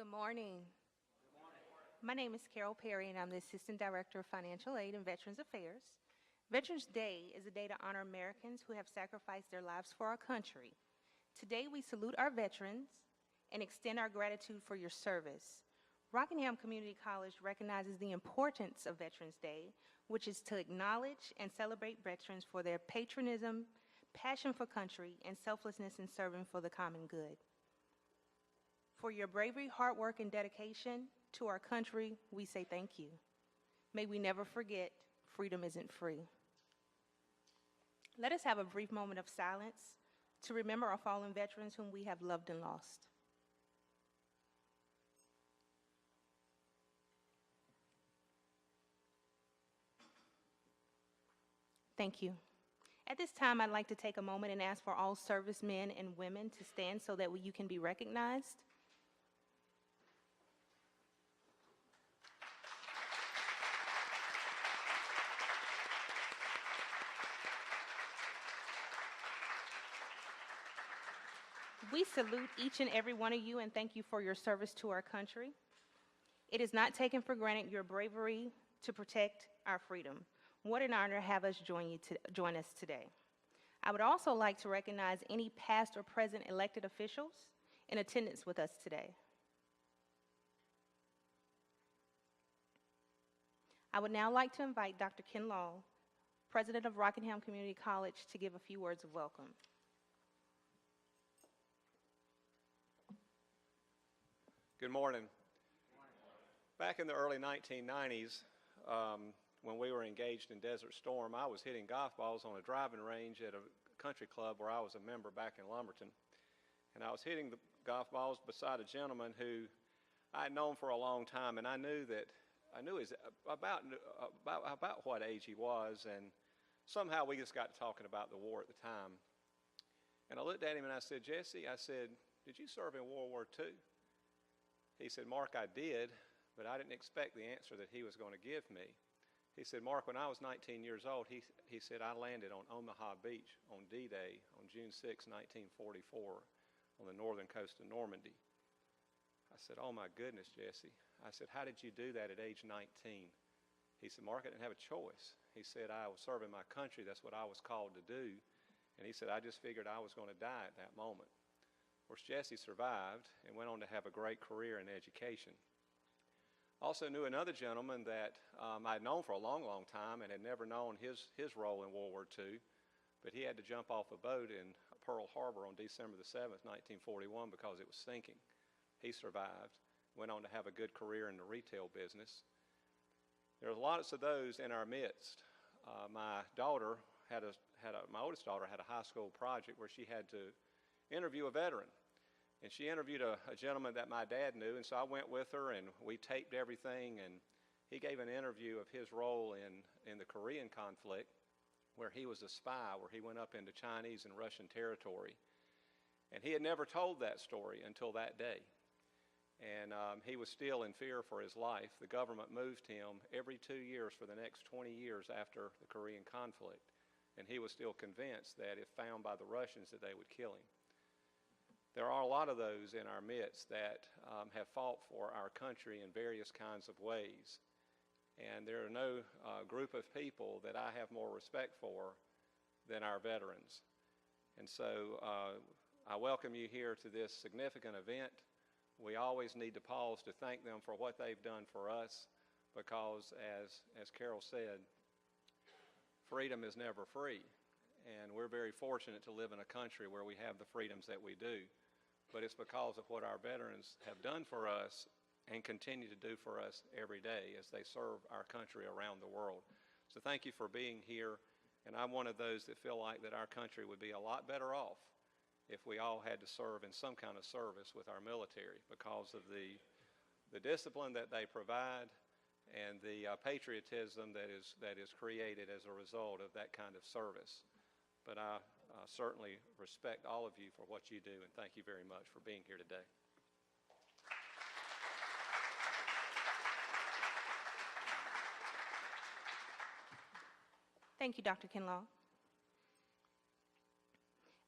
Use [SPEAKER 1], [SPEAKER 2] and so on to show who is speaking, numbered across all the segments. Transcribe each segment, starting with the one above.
[SPEAKER 1] Good morning. My name is Carol Perry, and I'm the Assistant Director of Financial Aid and Veterans Affairs. Veterans Day is a day to honor Americans who have sacrificed their lives for our country. Today, we salute our veterans and extend our gratitude for your service. Rockingham Community College recognizes the importance of Veterans Day, which is to acknowledge and celebrate veterans for their patriotism, passion for country, and selflessness in serving for the common good. For your bravery, hard work, and dedication to our country, we say thank you. May we never forget, freedom isn't free. Let us have a brief moment of silence to remember our fallen veterans whom we have loved and lost. Thank you. At this time, I'd like to take a moment and ask for all servicemen and women to stand so that you can be recognized. We salute each and every one of you and thank you for your service to our country. It is not taken for granted your bravery to protect our freedom. What an honor to have us join us today. I would also like to recognize any past or present elected officials in attendance with us today. I would now like to invite Dr. Kinlaw, President of Rockingham Community College, to give a few words of welcome.
[SPEAKER 2] Good morning. Back in the early 1990s, when we were engaged in Desert Storm, I was hitting golf balls on a driving range at a country club where I was a member back in Lumberton. And I was hitting the golf balls beside a gentleman who I had known for a long time, and I knew about what age he was, and somehow we just got to talking about the war at the time. And I looked at him and I said, "Jesse," I said, "did you serve in World War II?" He said, "Mark, I did, but I didn't expect the answer that he was going to give me." He said, "Mark, when I was 19 years old, he said, I landed on Omaha Beach on D-Day on June 6, 1944, on the northern coast of Normandy." I said, "Oh my goodness, Jesse." I said, "How did you do that at age 19? He said, "Mark, I didn't have a choice." He said, "I was serving my country. That's what I was called to do." And he said, "I just figured I was going to die at that moment." Of course, Jesse survived and went on to have a great career in education. Also knew another gentleman that I'd known for a long, long time and had never known his role in World War II, but he had to jump off a boat in Pearl Harbor on December the 7th, 1941, because it was sinking. He survived, went on to have a good career in the retail business. There are lots of those in our midst. My oldest daughter had a high school project where she had to interview a veteran. And she interviewed a gentleman that my dad knew, and so I went with her and we taped everything, and he gave an interview of his role in the Korean conflict, where he was a spy, where he went up into Chinese and Russian territory. And he had never told that story until that day. And he was still in fear for his life. The government moved him every 2 years for the next 20 years after the Korean conflict. And he was still convinced that if found by the Russians that they would kill him. There are a lot of those in our midst that have fought for our country in various kinds of ways. And there are no group of people that I have more respect for than our veterans. And so I welcome you here to this significant event. We always need to pause to thank them for what they've done for us, because as Carol said, freedom is never free. And we're very fortunate to live in a country where we have the freedoms that we do. But it's because of what our veterans have done for us and continue to do for us every day as they serve our country around the world. So thank you for being here. And I'm one of those that feel like that our country would be a lot better off if we all had to serve in some kind of service with our military, because of the discipline that they provide and the patriotism that is created as a result of that kind of service. But I certainly respect all of you for what you do, and thank you very much for being here today.
[SPEAKER 1] Thank you, Dr. Kinlaw.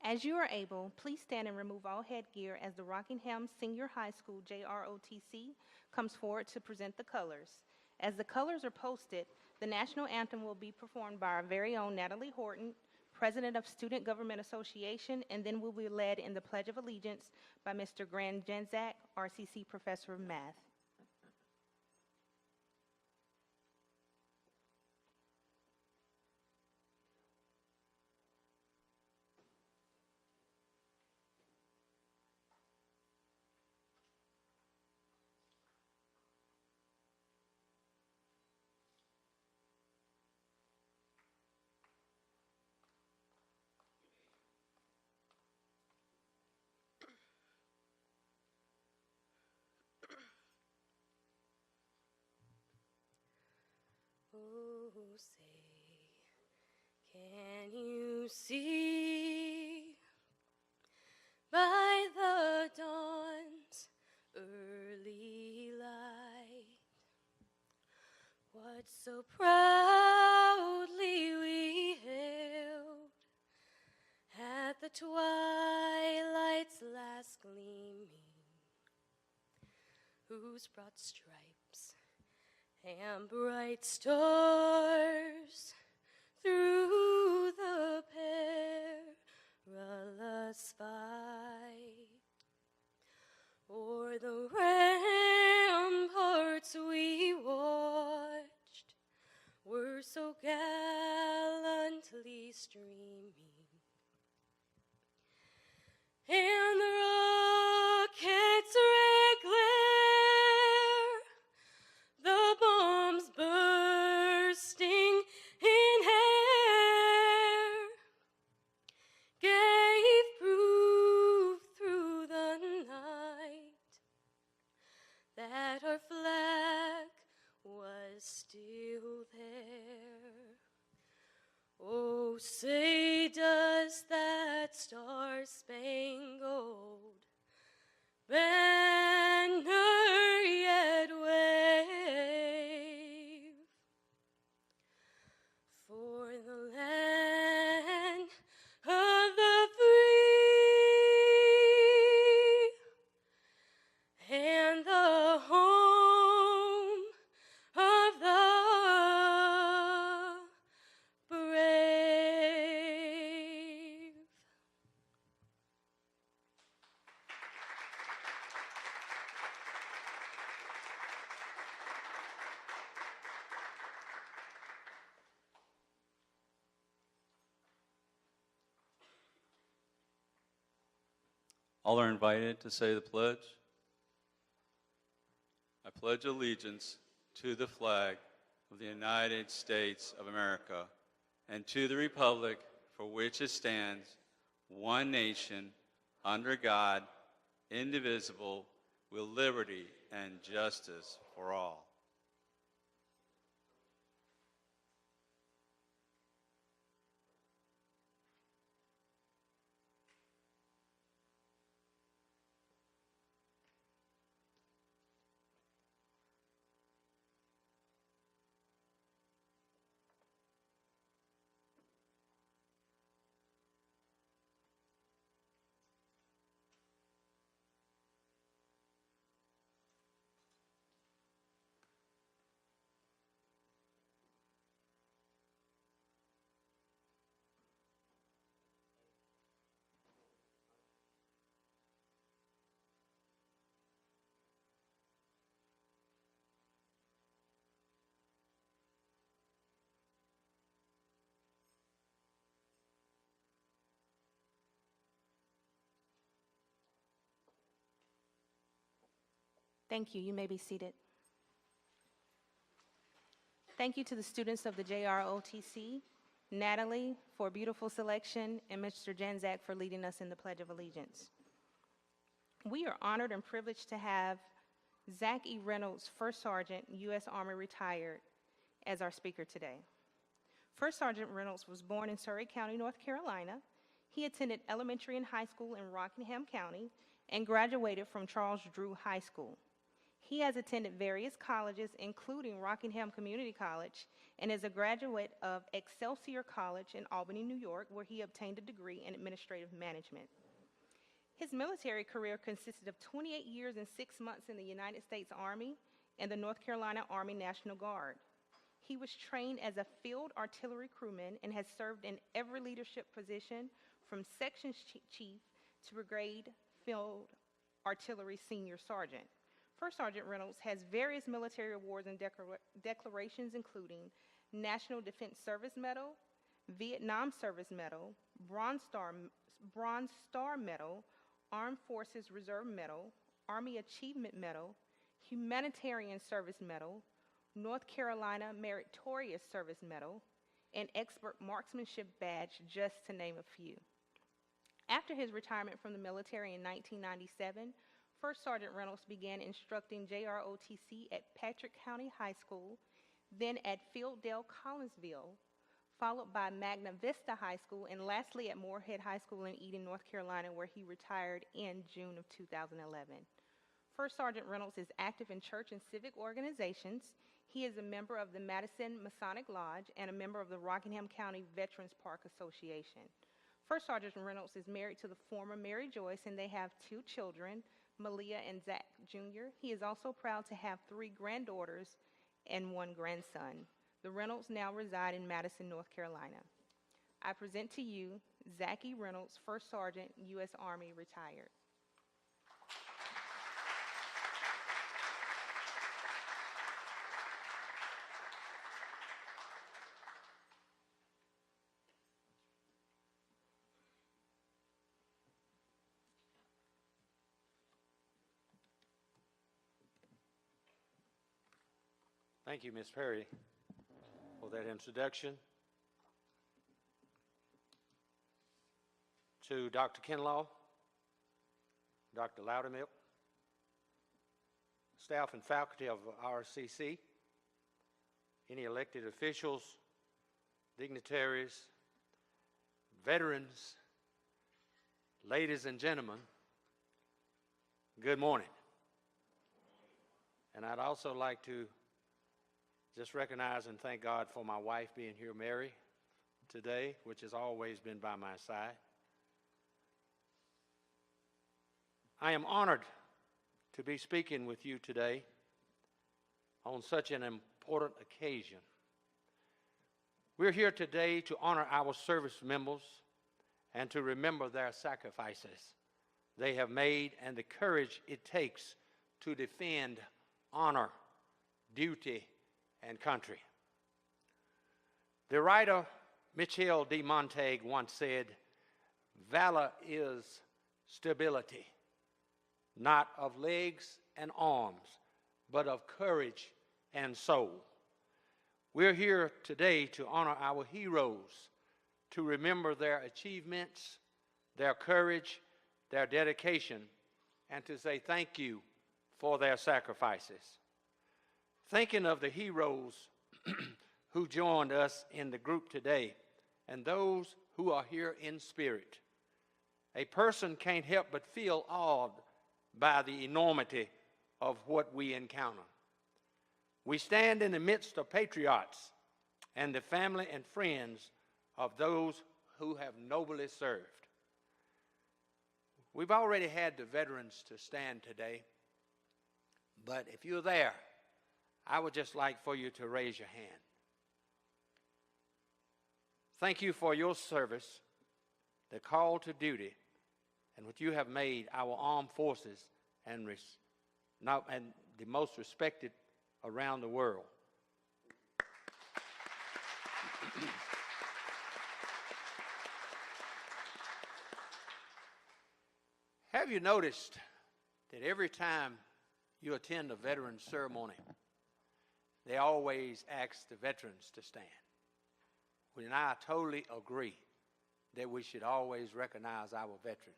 [SPEAKER 1] As you are able, please stand and remove all headgear as the Rockingham Senior High School JROTC comes forward to present the colors. As the colors are posted, the National Anthem will be performed by our very own Natalie Horton, President of Student Government Association, and then will be led in the Pledge of Allegiance by Mr. Zack, RCC Professor of Math.
[SPEAKER 3] Oh, say, can you see by the dawn's early light what so proudly we hailed at the twilight's last gleaming, whose broad stripes and bright stars through the perilous fight o'er the ramparts we watched were so gallantly streaming, and the rockets' red glare, the bombs bursting in air, gave proof through the night that our flag was still there. Oh, say does that star-spangled banner yet wave for the land of the free and the home of the brave?
[SPEAKER 4] All are invited to say the pledge. I pledge allegiance to the flag of the United States of America and to the republic for which it stands, one nation, under God, indivisible, with liberty and justice for all.
[SPEAKER 1] Thank you. You may be seated. Thank you to the students of the JROTC, Natalie for a beautiful selection, and Mr. Zack for leading us in the Pledge of Allegiance. We are honored and privileged to have Zack E. Reynolds, First Sergeant, U.S. Army retired, as our speaker today. First Sergeant Reynolds was born in Surrey County, North Carolina. He attended elementary and high school in Rockingham County and graduated from Charles Drew High School. He has attended various colleges, including Rockingham Community College, and is a graduate of Excelsior College in Albany, New York, where he obtained a degree in administrative management. His military career consisted of 28 years and 6 months in the United States Army and the North Carolina Army National Guard. He was trained as a field artillery crewman and has served in every leadership position from section chief to brigade field artillery senior sergeant. First Sergeant Reynolds has various military awards and declarations, including National Defense Service Medal, Vietnam Service Medal, Bronze Star Medal, Armed Forces Reserve Medal, Army Achievement Medal, Humanitarian Service Medal, North Carolina Meritorious Service Medal, and Expert Marksmanship Badge, just to name a few. After his retirement from the military in 1997, First Sergeant Reynolds began instructing JROTC at Patrick County High School, then at Fielddale Collinsville, followed by Magna Vista High School, and lastly at Moorhead High School in Eden, North Carolina, where he retired in June of 2011. First Sergeant Reynolds is active in church and civic organizations. He is a member of the Madison Masonic Lodge and a member of the Rockingham County Veterans Park Association. First Sergeant Reynolds is married to the former Mary Joyce, and they have 2 children, Malia and Zack Jr. He is also proud to have 3 granddaughters and 1 grandson. The Reynolds now reside in Madison, North Carolina. I present to you Zack E. Reynolds, First Sergeant, U.S. Army, retired.
[SPEAKER 5] Thank you, Ms. Perry, for that introduction. To Dr. Kinlaw, Dr. Loudermilk, staff and faculty of RCC, any elected officials, dignitaries, veterans, ladies and gentlemen, good morning. And I'd also like to just recognize and thank God for my wife being here, Mary, today, which has always been by my side. I am honored to be speaking with you today on such an important occasion. We're here today to honor our service members and to remember their sacrifices they have made and the courage it takes to defend honor, duty, and country. The writer Michel de Montaigne once said, "Valor is stability, not of legs and arms, but of courage and soul." We're here today to honor our heroes, to remember their achievements, their courage, their dedication, and to say thank you for their sacrifices. Thinking of the heroes who joined us in the group today and those who are here in spirit, a person can't help but feel awed by the enormity of what we encounter. We stand in the midst of patriots and the family and friends of those who have nobly served. We've already had the veterans to stand today, but if you're there, I would just like for you to raise your hand. Thank you for your service, the call to duty, and what you have made our armed forces and the most respected around the world. Have you noticed that every time you attend a veterans ceremony, they always ask the veterans to stand? And I totally agree that we should always recognize our veteran.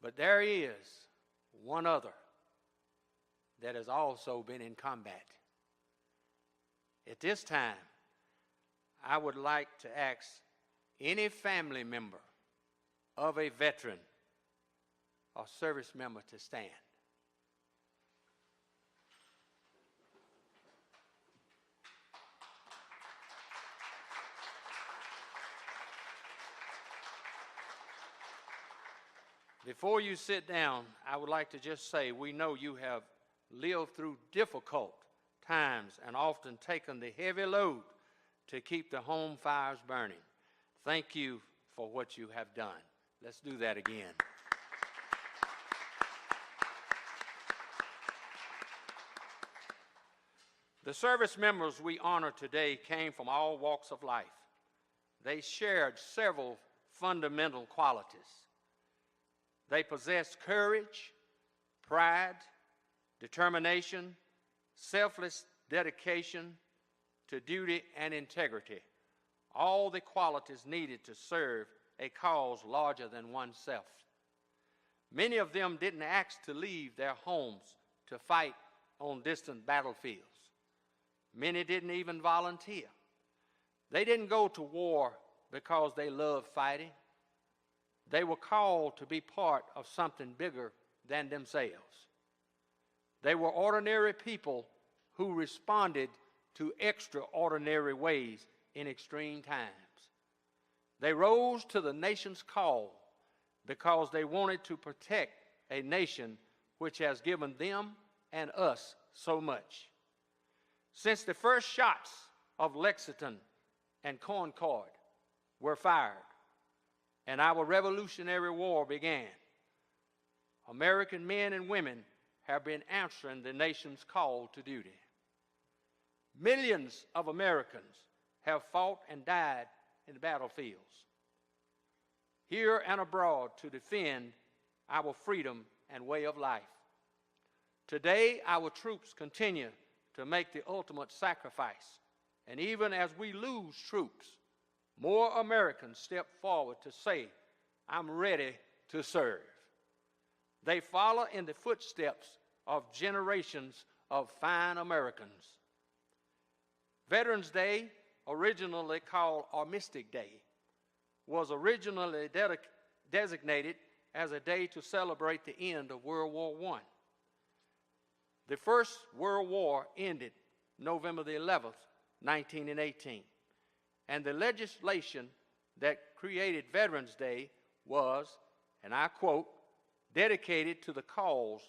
[SPEAKER 5] But there is one other that has also been in combat. At this time, I would like to ask any family member of a veteran or service member to stand. Before you sit down, I would like to just say we know you have lived through difficult times and often taken the heavy load to keep the home fires burning. Thank you for what you have done. Let's do that again. The service members we honor today came from all walks of life. They shared several fundamental qualities. They possessed courage, pride, determination, selfless dedication to duty and integrity, all the qualities needed to serve a cause larger than oneself. Many of them didn't ask to leave their homes to fight on distant battlefields. Many didn't even volunteer. They didn't go to war because they loved fighting. They were called to be part of something bigger than themselves. They were ordinary people who responded to extraordinary ways in extreme times. They rose to the nation's call because they wanted to protect a nation which has given them and us so much. Since the first shots of Lexington and Concord were fired and our Revolutionary War began, American men and women have been answering the nation's call to duty. Millions of Americans have fought and died in battlefields, here and abroad, to defend our freedom and way of life. Today, our troops continue to make the ultimate sacrifice, and even as we lose troops, more Americans step forward to say, "I'm ready to serve." They follow in the footsteps of generations of fine Americans. Veterans Day, originally called Armistice Day, was originally designated as a day to celebrate the end of World War I. The First World War ended November the 11th, 1918, and the legislation that created Veterans Day was, and I quote, dedicated to the cause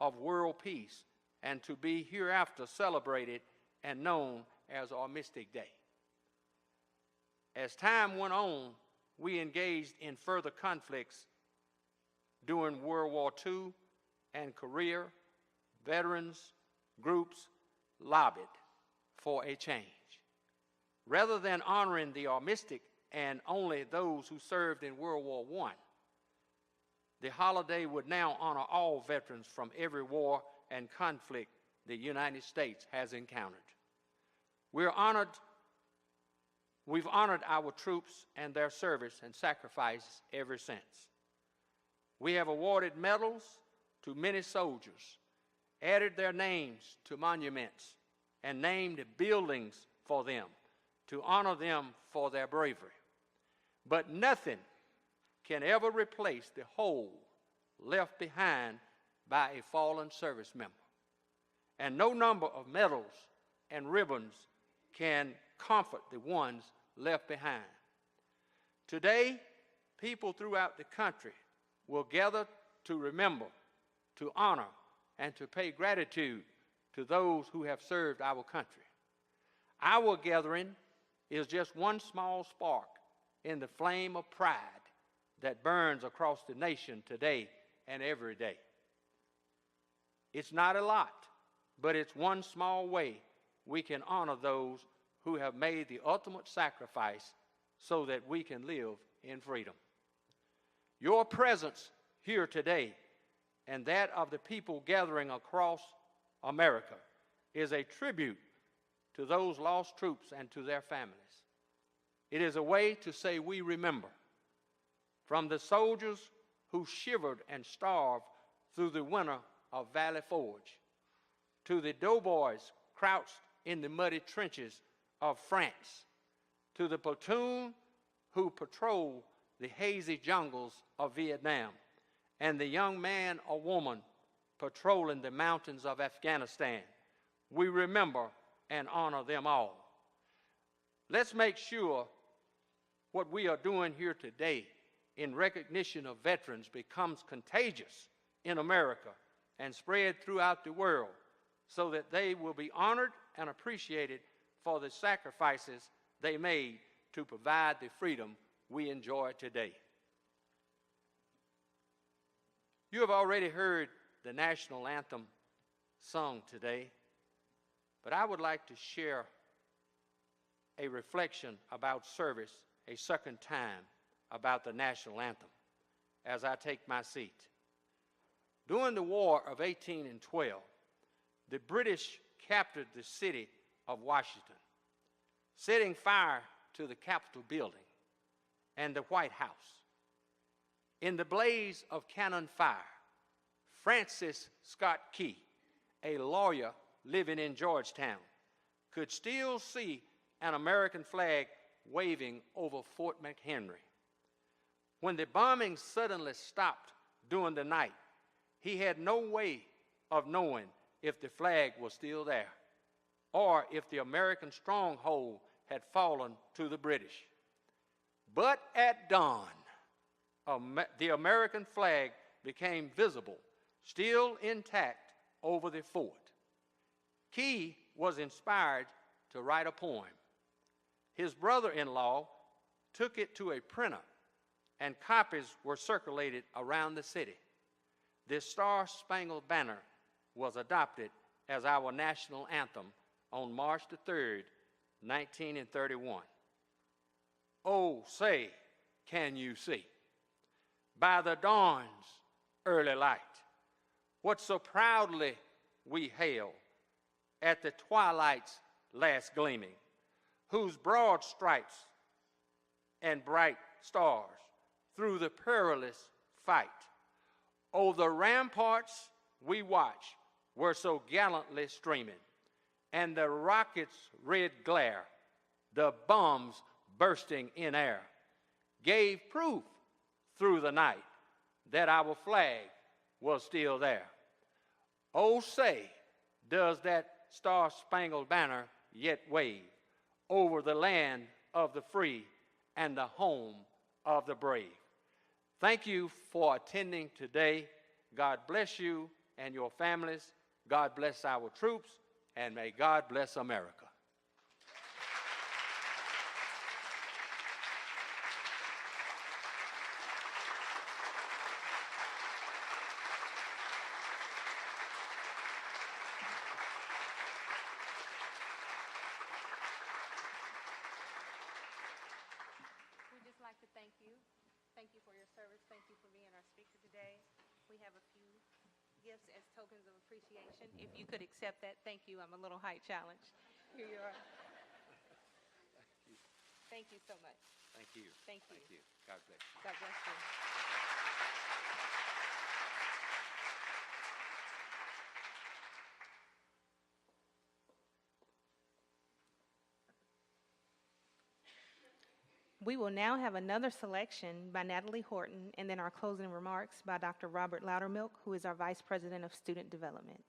[SPEAKER 5] of world peace and to be hereafter celebrated and known as Armistice Day. As time went on, we engaged in further conflicts during World War II, and Korea. Veterans groups lobbied for a change. Rather than honoring the armistice and only those who served in World War I, the holiday would now honor all veterans from every war and conflict the United States has encountered. We've honored our troops and their service and sacrifice ever since. We have awarded medals to many soldiers, added their names to monuments, and named buildings for them to honor them for their bravery. But nothing can ever replace the hole left behind by a fallen service member. And no number of medals and ribbons can comfort the ones left behind. Today, people throughout the country will gather to remember, to honor, and to pay gratitude to those who have served our country. Our gathering is just one small spark in the flame of pride that burns across the nation today and every day. It's not a lot, but it's one small way we can honor those who have made the ultimate sacrifice so that we can live in freedom. Your presence here today and that of the people gathering across America is a tribute to those lost troops and to their families. It is a way to say we remember. From the soldiers who shivered and starved through the winter of Valley Forge, to the doughboys crouched in the muddy trenches of France, to the platoon who patrolled the hazy jungles of Vietnam, and the young man or woman patrolling the mountains of Afghanistan. We remember and honor them all. Let's make sure what we are doing here today in recognition of veterans becomes contagious in America and spread throughout the world so that they will be honored and appreciated for the sacrifices they made to provide the freedom we enjoy today. You have already heard the national anthem sung today, but I would like to share a reflection about service a second time about the national anthem as I take my seat. During the War of 1812, the British captured the city of Washington, setting fire to the Capitol building and the White House. In the blaze of cannon fire, Francis Scott Key, a lawyer living in Georgetown, could still see an American flag waving over Fort McHenry. When the bombing suddenly stopped during the night, he had no way of knowing if the flag was still there or if the American stronghold had fallen to the British. But at dawn, the American flag became visible, still intact over the fort. Key was inspired to write a poem. His brother-in-law took it to a printer, and copies were circulated around the city. This Star-Spangled Banner was adopted as our national anthem on March the 3rd, 1931. Oh, say, can you see, by the dawn's early light, what so proudly we hail at the twilight's last gleaming, whose broad stripes and bright stars through the perilous fight. Oh, the ramparts we watch were so gallantly streaming, and the rockets' red glare, the bombs bursting in air, gave proof through the night that our flag was still there. Oh, say, does that star-spangled banner yet wave over the land of the free and the home of the brave? Thank you for attending today. God bless you and your families. God bless our troops, and may God bless America.
[SPEAKER 1] We'd just like to thank you. Thank you for your service. Thank you for being our speaker today. We have a few gifts as tokens of appreciation. If you could accept that, thank you. I'm a little height challenged. Here you are. Thank you so much.
[SPEAKER 5] Thank you.
[SPEAKER 1] Thank you.
[SPEAKER 5] Thank you. God bless you.
[SPEAKER 1] God bless you. We will now have another selection by Natalie Horton, and then our closing remarks by Dr. Robert Loudermilk, who is our Vice President of Student Development.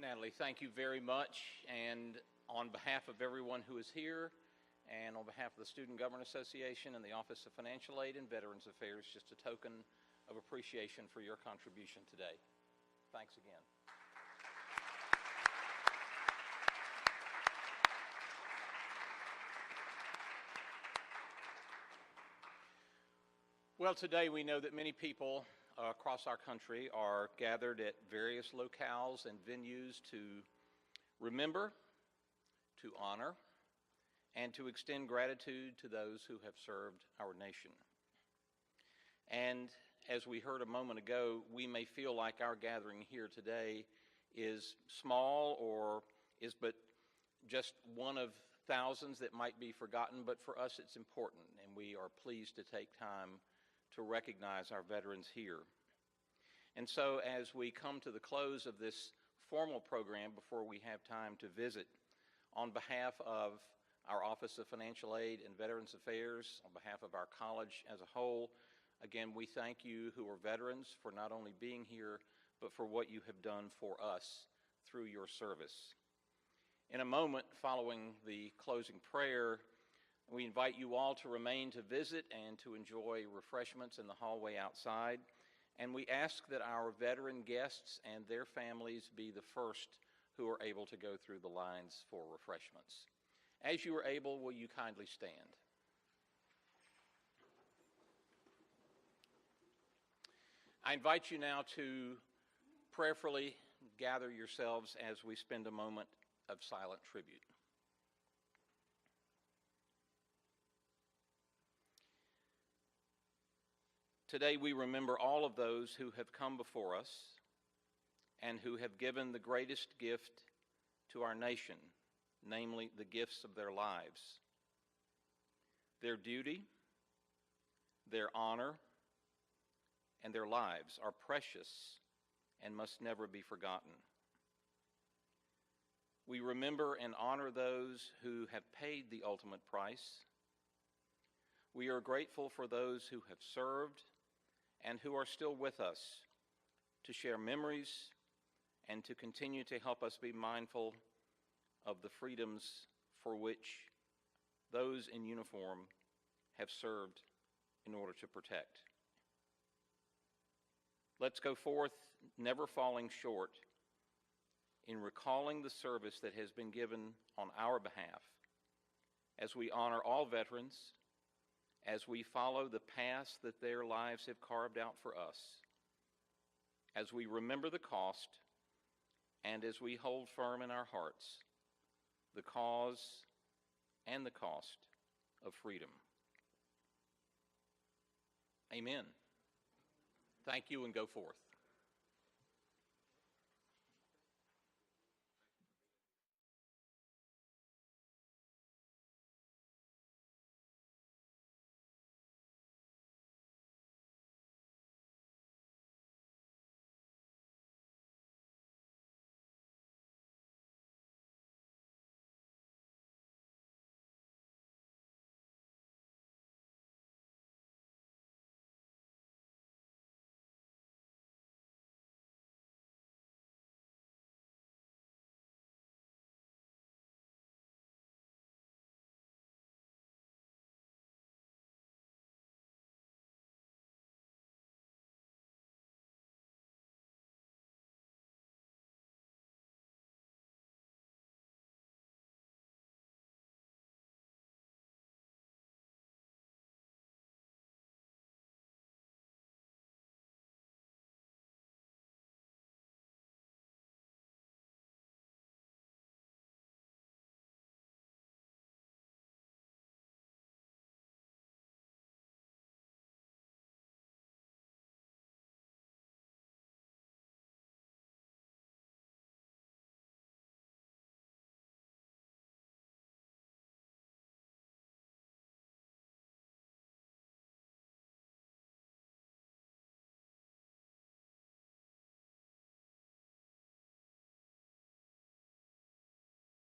[SPEAKER 6] Natalie, thank you very much. And on behalf of everyone who is here, and on behalf of the Student Government Association and the Office of Financial Aid and Veterans Affairs, just a token of appreciation for your contribution today. Thanks again. Well, today we know that many people across our country are gathered at various locales and venues to remember, to honor, and to extend gratitude to those who have served our nation. And as we heard a moment ago, we may feel like our gathering here today is small or is but just one of thousands that might be forgotten, but for us it's important, and we are pleased to take time to recognize our veterans here. And so as we come to the close of this formal program, before we have time to visit, on behalf of our Office of Financial Aid and Veterans Affairs, on behalf of our college as a whole, again, we thank you who are veterans for not only being here, but for what you have done for us through your service. In a moment, following the closing prayer, we invite you all to remain to visit and to enjoy refreshments in the hallway outside. And we ask that our veteran guests and their families be the first who are able to go through the lines for refreshments. As you are able, will you kindly stand? I invite you now to prayerfully gather yourselves as we spend a moment of silent tribute. Today we remember all of those who have come before us and who have given the greatest gift to our nation, namely the gifts of their lives. Their duty, their honor, and their lives are precious and must never be forgotten. We remember and honor those who have paid the ultimate price. We are grateful for those who have served and who are still with us to share memories and to continue to help us be mindful of the freedoms for which those in uniform have served in order to protect. Let's go forth, never falling short, in recalling the service that has been given on our behalf as we honor all veterans, as we follow the paths that their lives have carved out for us, as we remember the cost, and as we hold firm in our hearts the cause and the cost of freedom. Amen. Thank you, and go forth.